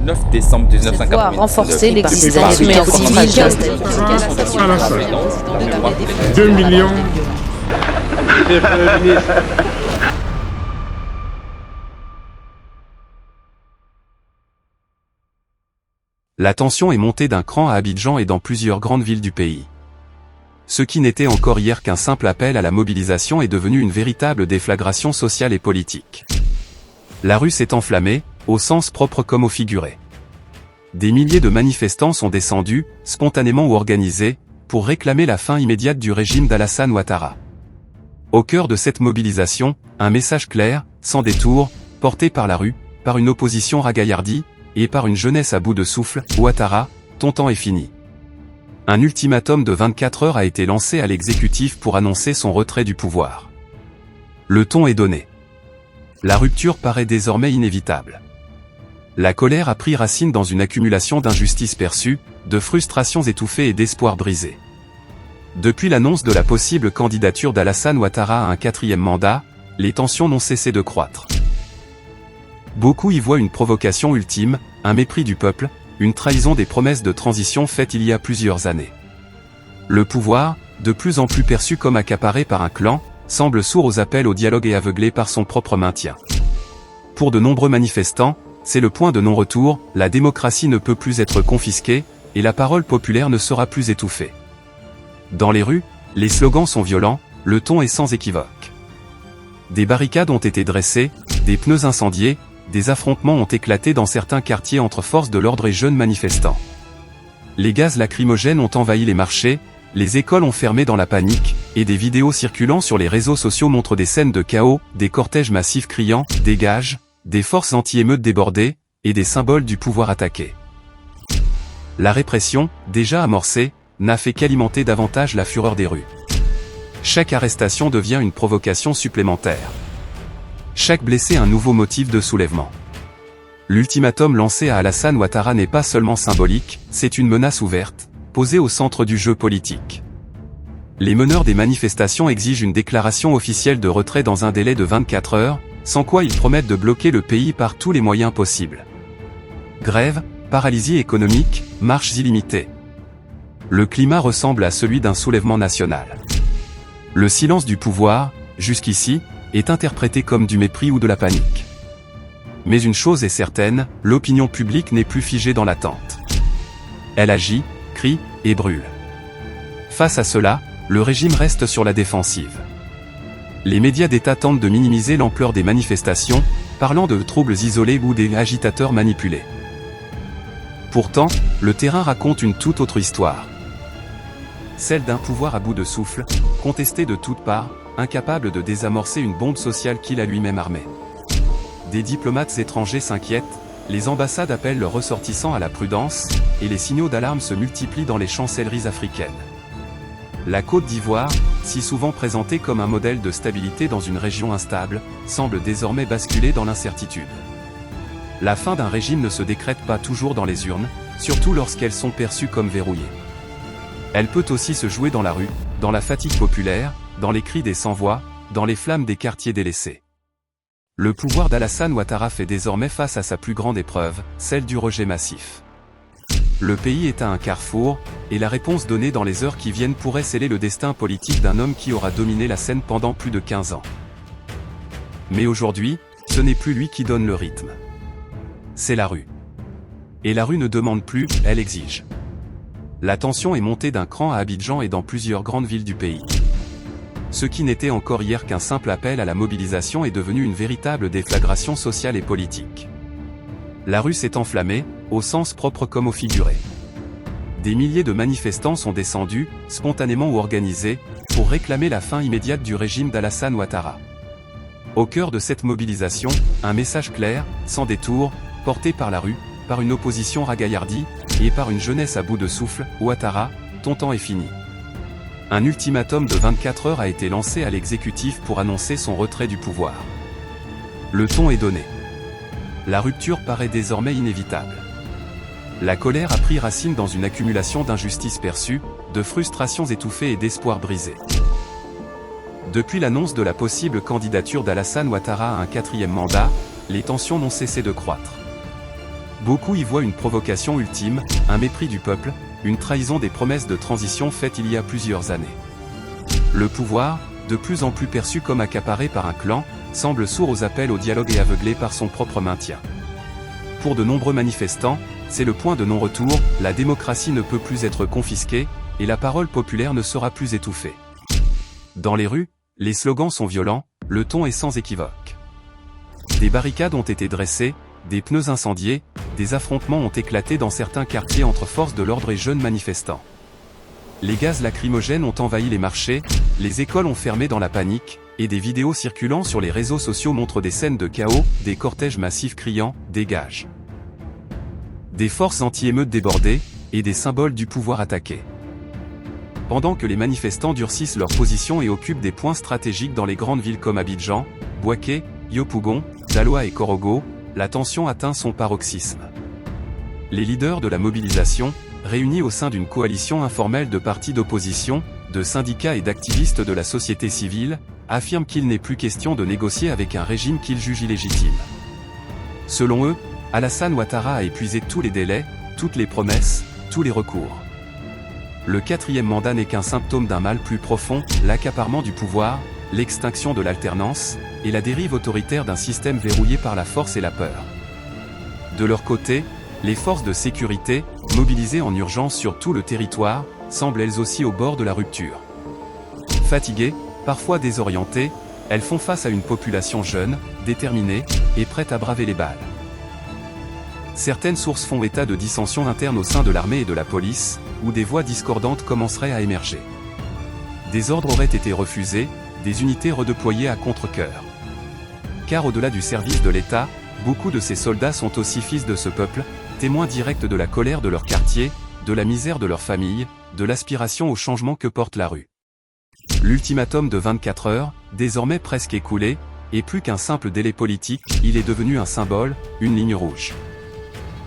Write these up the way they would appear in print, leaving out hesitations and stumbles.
9 décembre Voir 1989. renforcer l'existence C'était civile. 2 millions. La tension est montée d'un cran à Abidjan et dans plusieurs grandes villes du pays. Ce qui n'était encore hier qu'un simple appel à la mobilisation est devenu une véritable déflagration sociale et politique. La rue s'est enflammée, au sens propre comme au figuré. Des milliers de manifestants sont descendus, spontanément ou organisés, pour réclamer la fin immédiate du régime d'Alassane Ouattara. Au cœur de cette mobilisation, un message clair, sans détour, porté par la rue, par une opposition ragaillardie, et par une jeunesse à bout de souffle. Ouattara, ton temps est fini. Un ultimatum de 24 heures a été lancé à l'exécutif pour annoncer son retrait du pouvoir. Le ton est donné. La rupture paraît désormais inévitable. La colère a pris racine dans une accumulation d'injustices perçues, de frustrations étouffées et d'espoirs brisés. Depuis l'annonce de la possible candidature d'Alassane Ouattara à un 4e mandat, les tensions n'ont cessé de croître. Beaucoup y voient une provocation ultime, un mépris du peuple, une trahison des promesses de transition faites il y a plusieurs années. Le pouvoir, de plus en plus perçu comme accaparé par un clan, semble sourd aux appels au dialogue et aveuglé par son propre maintien. Pour de nombreux manifestants, c'est le point de non-retour, la démocratie ne peut plus être confisquée, et la parole populaire ne sera plus étouffée. Dans les rues, les slogans sont violents, le ton est sans équivoque. Des barricades ont été dressées, des pneus incendiés, des affrontements ont éclaté dans certains quartiers entre forces de l'ordre et jeunes manifestants. Les gaz lacrymogènes ont envahi les marchés, les écoles ont fermé dans la panique, et des vidéos circulant sur les réseaux sociaux montrent des scènes de chaos, des cortèges massifs criant « Dégage », des forces anti-émeutes débordées, et des symboles du pouvoir attaqués. La répression, déjà amorcée, n'a fait qu'alimenter davantage la fureur des rues. Chaque arrestation devient une provocation supplémentaire. Chaque blessé un nouveau motif de soulèvement. L'ultimatum lancé à Alassane Ouattara n'est pas seulement symbolique, c'est une menace ouverte, posée au centre du jeu politique. Les meneurs des manifestations exigent une déclaration officielle de retrait dans un délai de 24 heures, sans quoi ils promettent de bloquer le pays par tous les moyens possibles. Grève, paralysie économique, marches illimitées. Le climat ressemble à celui d'un soulèvement national. Le silence du pouvoir, jusqu'ici, est interprété comme du mépris ou de la panique. Mais une chose est certaine, l'opinion publique n'est plus figée dans l'attente. Elle agit, crie, et brûle. Face à cela, le régime reste sur la défensive. Les médias d'État tentent de minimiser l'ampleur des manifestations, parlant de troubles isolés ou des agitateurs manipulés. Pourtant, le terrain raconte une toute autre histoire. Celle d'un pouvoir à bout de souffle, contesté de toutes parts, incapable de désamorcer une bombe sociale qu'il a lui-même armée. Des diplomates étrangers s'inquiètent, les ambassades appellent leurs ressortissants à la prudence, et les signaux d'alarme se multiplient dans les chancelleries africaines. La Côte d'Ivoire, si souvent présentée comme un modèle de stabilité dans une région instable, semble désormais basculer dans l'incertitude. La fin d'un régime ne se décrète pas toujours dans les urnes, surtout lorsqu'elles sont perçues comme verrouillées. Elle peut aussi se jouer dans la rue, dans la fatigue populaire, dans les cris des sans-voix, dans les flammes des quartiers délaissés. Le pouvoir d'Alassane Ouattara fait désormais face à sa plus grande épreuve, celle du rejet massif. Le pays est à un carrefour, et la réponse donnée dans les heures qui viennent pourrait sceller le destin politique d'un homme qui aura dominé la scène pendant plus de 15 ans. Mais aujourd'hui, ce n'est plus lui qui donne le rythme. C'est la rue. Et la rue ne demande plus, elle exige. La tension est montée d'un cran à Abidjan et dans plusieurs grandes villes du pays. Ce qui n'était encore hier qu'un simple appel à la mobilisation est devenu une véritable déflagration sociale et politique. La rue s'est enflammée, au sens propre comme au figuré. Des milliers de manifestants sont descendus, spontanément ou organisés, pour réclamer la fin immédiate du régime d'Alassane Ouattara. Au cœur de cette mobilisation, un message clair, sans détour, porté par la rue, par une opposition ragaillardie, et par une jeunesse à bout de souffle. Ouattara, ton temps est fini. Un ultimatum de 24 heures a été lancé à l'exécutif pour annoncer son retrait du pouvoir. Le ton est donné. La rupture paraît désormais inévitable. La colère a pris racine dans une accumulation d'injustices perçues, de frustrations étouffées et d'espoirs brisés. Depuis l'annonce de la possible candidature d'Alassane Ouattara à un 4e mandat, les tensions n'ont cessé de croître. beaucoup y voient une provocation ultime, un mépris du peuple, une trahison des promesses de transition faites il y a plusieurs années. Le pouvoir, de plus en plus perçu comme accaparé par un clan, semble sourd aux appels au dialogue et aveuglé par son propre maintien. Pour de nombreux manifestants, c'est le point de non-retour, la démocratie ne peut plus être confisquée, et la parole populaire ne sera plus étouffée. Dans les rues, les slogans sont violents, le ton est sans équivoque. Des barricades ont été dressées, des pneus incendiés, des affrontements ont éclaté dans certains quartiers entre forces de l'ordre et jeunes manifestants. Les gaz lacrymogènes ont envahi les marchés, les écoles ont fermé dans la panique, et des vidéos circulant sur les réseaux sociaux montrent des scènes de chaos, des cortèges massifs criant « Dégage !». Des forces anti-émeutes débordées, et des symboles du pouvoir attaqués. Pendant que les manifestants durcissent leur position et occupent des points stratégiques dans les grandes villes comme Abidjan, Bouaké, Yopougon, Daloa et Korogo, la tension atteint son paroxysme. Les leaders de la mobilisation, réunis au sein d'une coalition informelle de partis d'opposition, de syndicats et d'activistes de la société civile, affirment qu'il n'est plus question de négocier avec un régime qu'ils jugent illégitime. Selon eux, Alassane Ouattara a épuisé tous les délais, toutes les promesses, tous les recours. Le 4e mandat n'est qu'un symptôme d'un mal plus profond, l'accaparement du pouvoir, l'extinction de l'alternance, et la dérive autoritaire d'un système verrouillé par la force et la peur. De leur côté, les forces de sécurité, mobilisées en urgence sur tout le territoire, semblent elles aussi au bord de la rupture. Fatiguées, parfois désorientées, elles font face à une population jeune, déterminée, et prête à braver les balles. Certaines sources font état de dissensions internes au sein de l'armée et de la police, où des voix discordantes commenceraient à émerger. Des ordres auraient été refusés, des unités redéployées à contre-cœur. Car au-delà du service de l'État, beaucoup de ces soldats sont aussi fils de ce peuple, témoins directs de la colère de leur quartier, de la misère de leur famille, de l'aspiration au changement que porte la rue. L'ultimatum de 24 heures, désormais presque écoulé, est plus qu'un simple délai politique, il est devenu un symbole, une ligne rouge.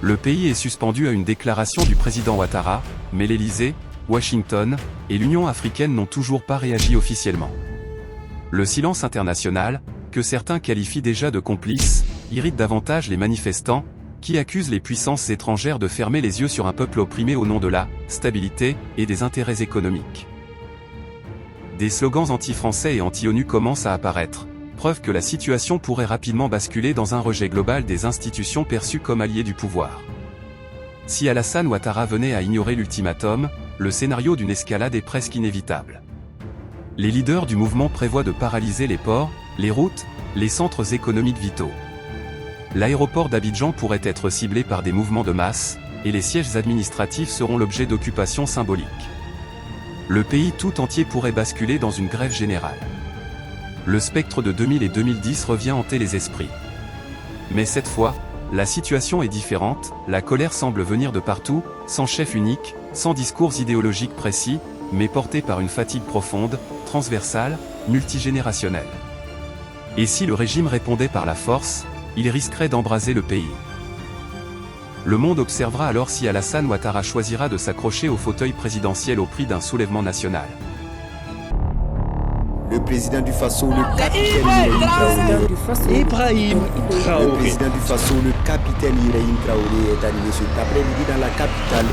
Le pays est suspendu à une déclaration du président Ouattara, mais l'Élysée, Washington et l'Union africaine n'ont toujours pas réagi officiellement. Le silence international, que certains qualifient déjà de complice, irrite davantage les manifestants, qui accusent les puissances étrangères de fermer les yeux sur un peuple opprimé au nom de la stabilité et des intérêts économiques. Des slogans anti-français et anti-ONU commencent à apparaître, preuve que la situation pourrait rapidement basculer dans un rejet global des institutions perçues comme alliées du pouvoir. Si Alassane Ouattara venait à ignorer l'ultimatum, le scénario d'une escalade est presque inévitable. Les leaders du mouvement prévoient de paralyser les ports, les routes, les centres économiques vitaux. L'aéroport d'Abidjan pourrait être ciblé par des mouvements de masse, et les sièges administratifs seront l'objet d'occupations symboliques. Le pays tout entier pourrait basculer dans une grève générale. Le spectre de 2000 et 2010 revient hanter les esprits. Mais cette fois, la situation est différente, la colère semble venir de partout, sans chef unique, sans discours idéologique précis, mais portée par une fatigue profonde, transversale, multigénérationnelle. Et si le régime répondait par la force, il risquerait d'embraser le pays. Le monde observera alors si Alassane Ouattara choisira de s'accrocher au fauteuil présidentiel au prix d'un soulèvement national. Le président du Faso, le capitaine Ibrahim Traoré. Le président du Faso, le capitaine Ibrahim Traoré est arrivé cet après-midi dans la capitale